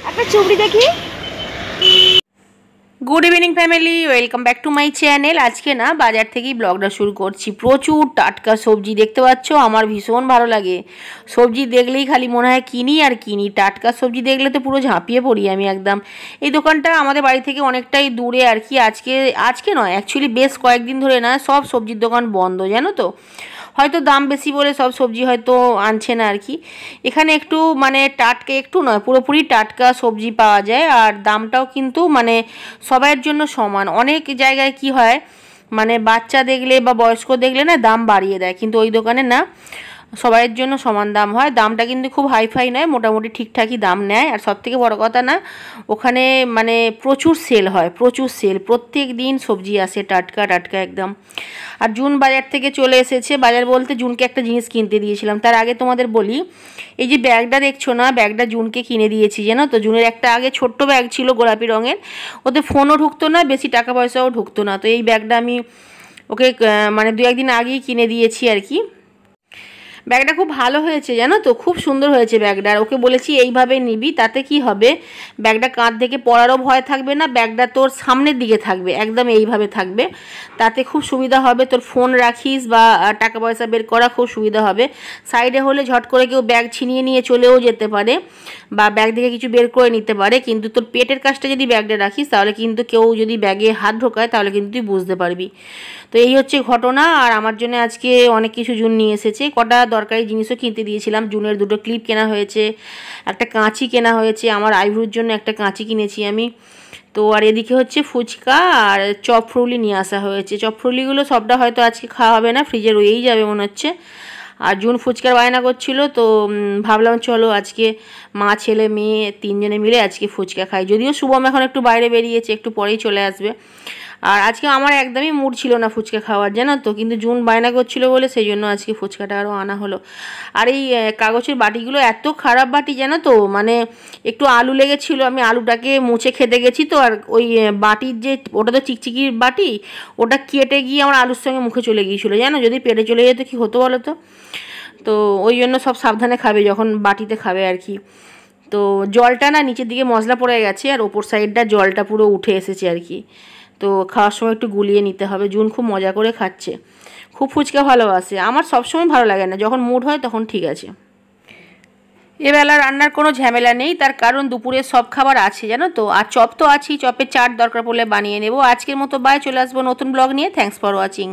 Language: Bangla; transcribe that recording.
একটা চুবড়ি দেখি। Good evening family, welcome back to my channel. আজকে না বাজার থেকেই ব্লগটা শুরু করছি। প্রচুর টাটকা সবজি দেখতে পাচ্ছ, আমার ভীষণ ভালো লাগে। সবজি দেখলেই খালি মনে হয় কিনি আর কিনি। টাটকা সবজি দেখলে তো পুরো ঝাঁপিয়ে পড়ি আমি একদম। এই দোকানটা আমাদের বাড়ি থেকে অনেকটাই দূরে আর কি। আজকে নয়, অ্যাকচুয়ালি বেশ কয়েকদিন ধরে না সব সবজির দোকান বন্ধ, জানো তো। হয়তো দাম বেশি বলে সব সবজি হয়তো আনছে না আর কি। এখানে একটু মানে টাটকা, একটু নয় পুরোপুরি টাটকা সবজি পাওয়া যায়। আর দামটাও কিন্তু মানে সবাইয়ের জন্য সমান। অনেক জায়গায় কি হয় মানে বাচ্চা দেখলে বা বয়স্ক দেখলে না দাম বাড়িয়ে দেয়, কিন্তু ওই দোকানে না, সবাইয়ের জন্য সমান দাম হয়। দামটা কিন্তু খুব হাইফাই নয়, মোটামুটি ঠিকঠাকই দাম নেয়। আর সবথেকে বড় কথা না, ওখানে মানে প্রচুর সেল হয়, প্রচুর সেল। প্রত্যেক দিন সবজি আসে টাটকা টাটকা একদম। আর জুন বাজার থেকে চলে এসেছে। বাজার বলতে জুনকে একটা জিনিস কিনতে দিয়েছিলাম। তার আগে তোমাদের বলি, এই যে ব্যাগটা দেখছো না, ব্যাগটা জুনকে কিনে দিয়েছি জানো তো। জুনের একটা আগে ছোট্ট ব্যাগ ছিল গোলাপি রঙের, ওতে ফোনও ঢুকতো না, বেশি টাকা পয়সাও ঢুকতো না। তো এই ব্যাগটা আমি ওকে মানে 2-1 দিন আগেই কিনে দিয়েছি আর কি। ব্যাগটা খুব ভালো হয়েছে জানো তো, খুব সুন্দর হয়েছে ব্যাগটা। আর ওকে বলেছি এইভাবে নিবি, তাতে কি হবে ব্যাগটা কাঁধ থেকে পড়ারও ভয় থাকবে না, ব্যাগটা তোর সামনের দিকে থাকবে, একদম এইভাবে থাকবে, তাতে খুব সুবিধা হবে। তোর ফোন রাখিস বা টাকা পয়সা বের করা খুব সুবিধা হবে। সাইডে হলে ঝট করে কেউ ব্যাগ ছিনিয়ে নিয়ে চলেও যেতে পারে বা ব্যাগ থেকে কিছু বের করে নিতে পারে, কিন্তু তোর পেটের কাছটা যদি ব্যাগটা রাখিস তাহলে কিন্তু কেউ যদি ব্যাগে হাত ঢোকায় তাহলে কিন্তু তুই বুঝতে পারবি। তো এই হচ্ছে ঘটনা। আর আমার জন্য আজকে অনেক কিছু জুন নিয়ে এসেছে। কটা দরকারি জিনিসও কিনতে দিয়েছিলাম। জুনের 2টো ক্লিপ কেনা হয়েছে, একটা কাঁচি কেনা হয়েছে, আমার আইব্রোর জন্য একটা কাঁচি কিনেছি আমি। তো আর এদিকে হচ্ছে ফুচকা আর চপ ফ্রুলি নিয়ে আসা হয়েছে। চপ ফ্রুলিগুলো সবটা হয়তো আজকে খাওয়া হবে না, ফ্রিজে রয়েই যাবে মনে হচ্ছে। আর জুন ফুচকার বায়না করছিল, তো ভাবলাম চলো আজকে মা ছেলে মেয়ে 3জনে মিলে আজকে ফুচকা খাই। যদিও শুভম এখন একটু বাইরে বেরিয়েছে, একটু পরেই চলে আসবে। আর আজকে আমার একদমই মুড ছিল না ফুচকা খাওয়ার, জানো তো, কিন্তু জুন বায়না করছিল বলে সেই জন্য আজকে ফুচকাটা আরও আনা হলো। আর এই কাগজের বাটিগুলো এত খারাপ বাটি জানো তো, মানে একটু আলু লেগেছিলো, আমি আলুটাকে মুছে খেতে গেছি তো, আর ওই বাটির যে ওটা তো চিকচিকির বাটি, ওটা কেটে গিয়ে আমার আলুর সঙ্গে মুখে চলে গিয়েছিলো জানো। যদি পেটে চলে যেত কী হতো বলো তো। তো ওই জন্য সব সাবধানে খাবে যখন বাটিতে খাবে আর কি। তো জলটা না নিচের দিকে মশলা পড়ে গেছে, আর ওপর সাইডটা জলটা পুরো উঠে এসেছে আর কি। তো খাওয়ার সময় একটু গুলিয়ে নিতে হবে। জুন খুব মজা করে খাচ্ছে, খুব ফুচকা ভালোবাসে। আমার সবসময় ভালো লাগে না, যখন মুড হয় তখন ঠিক আছে। এবেলা রান্নার কোনো ঝামেলা নেই, তার কারণ দুপুরে সব খাবার আছে জানো তো। আর চপ তো আছেই, চপের চাট দরকার পড়লে বানিয়ে নেব। আজকের মতো বাই, চলে আসবো নতুন ব্লগ নিয়ে। Thanks for watching.